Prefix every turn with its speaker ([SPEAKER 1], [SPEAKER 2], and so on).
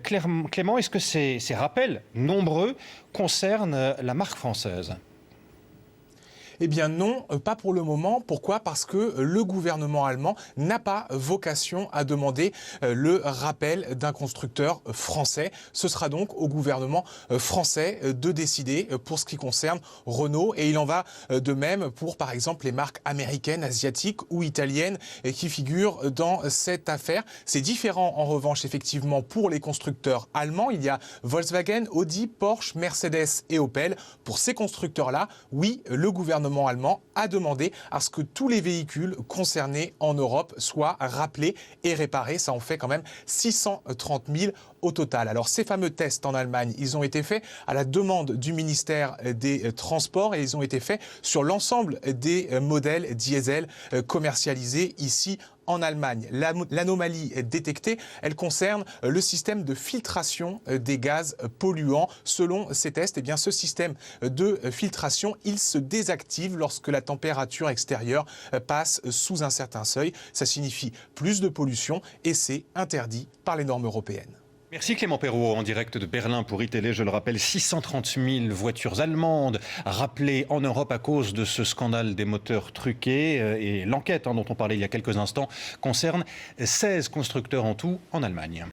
[SPEAKER 1] Clément, est-ce que ces rappels nombreux concernent la marque française ?
[SPEAKER 2] Eh bien non, pas pour le moment. Pourquoi ? Parce que le gouvernement allemand n'a pas vocation à demander le rappel d'un constructeur français. Ce sera donc au gouvernement français de décider pour ce qui concerne Renault. Et il en va de même pour, par exemple, les marques américaines, asiatiques ou italiennes qui figurent dans cette affaire. C'est différent, en revanche, effectivement, pour les constructeurs allemands. Il y a Volkswagen, Audi, Porsche, Mercedes et Opel. Pour ces constructeurs-là, oui, le gouvernement allemand a demandé à ce que tous les véhicules concernés en Europe soient rappelés et réparés. Ça en fait quand même 630 000 au total. Alors ces fameux tests en Allemagne, ils ont été faits à la demande du ministère des Transports et ils ont été faits sur l'ensemble des modèles diesel commercialisés ici en Allemagne. L'anomalie détectée, elle concerne le système de filtration des gaz polluants. Selon ces tests, eh bien, ce système de filtration, il se désactive lorsque la température extérieure passe sous un certain seuil. Ça signifie plus de pollution et c'est interdit par les normes européennes.
[SPEAKER 1] Merci Clément Perrault, en direct de Berlin pour iTélé. Je le rappelle, 630 000 voitures allemandes rappelées en Europe à cause de ce scandale des moteurs truqués. Et l'enquête dont on parlait il y a quelques instants concerne 16 constructeurs en tout en Allemagne.